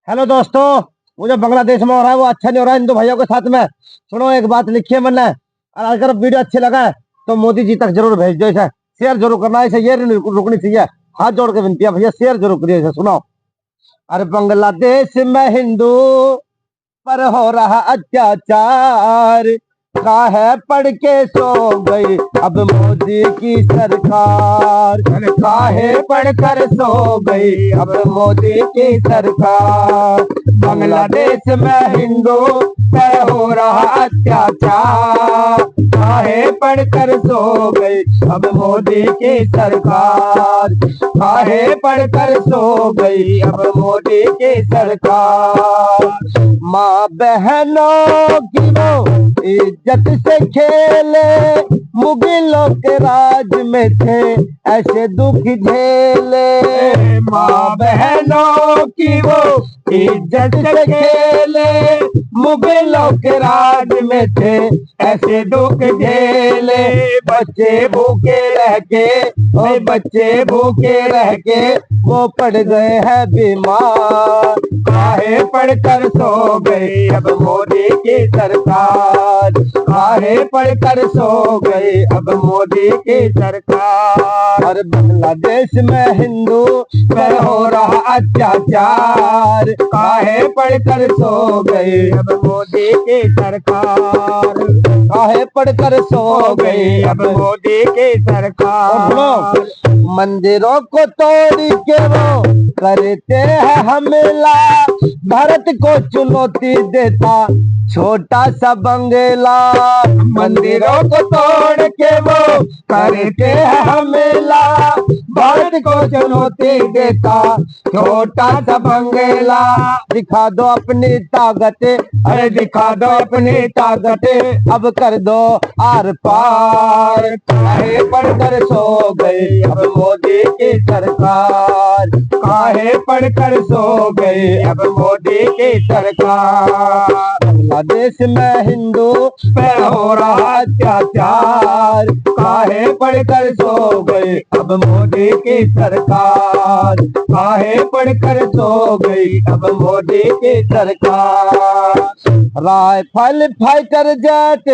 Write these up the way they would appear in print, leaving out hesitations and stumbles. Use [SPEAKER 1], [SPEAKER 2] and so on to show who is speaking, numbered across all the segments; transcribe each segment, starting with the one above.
[SPEAKER 1] Hello दोस्तों। वो जो बांग्लादेश में हो रहा है वो अच्छा नहीं हो रहा है हिंदू भाइयों के साथ में। सुनो, एक बात लिखी है मैंने, और अगर वीडियो अच्छी लगा है तो मोदी जी तक जरूर भेज दो इसे। शेयर जरूर करना है इसे, ये नहीं रुकनी चाहिए। हाथ जोड़ के विनती है भैया, शेयर जरूर करिए इसे। सुनो, अरे बांग्लादेश में हिंदू पर हो रहा अत्याचार, काहे पढ़ के सो गई अब मोदी की सरकार। काहे पढ़कर सो गई अब मोदी की सरकार। बांग्लादेश में हिंदू पर हो रहा अत्याचार, काहे पढ़कर सो गई अब मोदी की सरकार। काहे पढ़कर सो गई अब मोदी की सरकार। माँ बहनों की वो इज्जत से खेले, मुगलों के राज में थे ऐसे दुख झेले। माँ बहनों की वो इज्जत से खेले, मुगलों के राज में थे ऐसे दुख झेले। बच्चे भूखे रह के, ओए बच्चे भूखे रह के वो पड़ गए हैं बीमार। काहे पढ़कर सो गई अब मोदी की सरकार। काहे पढ़कर सो गई अब मोदी की सरकार। और बांग्लादेश में हिंदू पर हो रहा अत्याचार, काहे पढ़कर सो गई अब मोदी की सरकार। काहे पढ़कर सो गई अब मोदी की सरकार। मंदिरों को तोड़ के वो करते हैं हमला, भारत को चुनौती देता छोटा सा बंगला। मंदिरों को तोड़ के वो करते हैं हमला, भारत को चुनौती देता छोटा सा बंगला। दिखा दो अपनी ताकत, अरे दिखा दो अपनी ताकत, अब कर दो आर पार। काहे पढ़कर सो गई अब मोदी की सरकार। काहे पढ़कर सो गई अब मोदी की सरकार। बांग्लादेश में हिंदू पे हो रहा अत्याचार, काहे पढ़कर सो गई अब मोदी की सरकार। काहे पढ़कर सो गई अब मोदी की सरकार। राइफल फाइटर जेट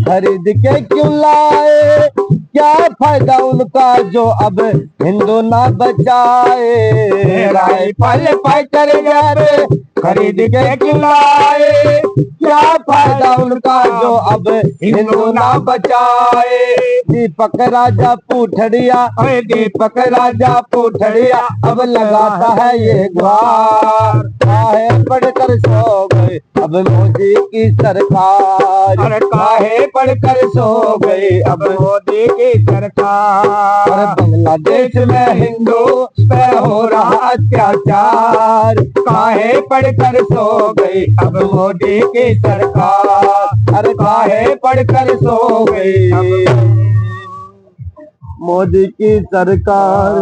[SPEAKER 1] खरीद के क्यों लाए, क्या फायदा उनका जो अब हिंदू ना बचाए। राइफल फाइटर जेट खरीद के क्यों लाए, क्या फायदा उनका जो अब हिंदू ना बचाए। दीपक राजा पूठड़िया, दीपक राजा पूठड़िया अब लगाता है ये गुहार। काहे पढ़कर सो गए अब मोदी की सरकार। और काहे पढ़कर सो गई अब मोदी की सरकार। और बांग्लादेश में हिंदू पे हो रहा अत्याचार, काहे पढ़कर सो गई अब मोदी की सरकार। अरे काहे पढ़कर सो गई मोदी की सरकार।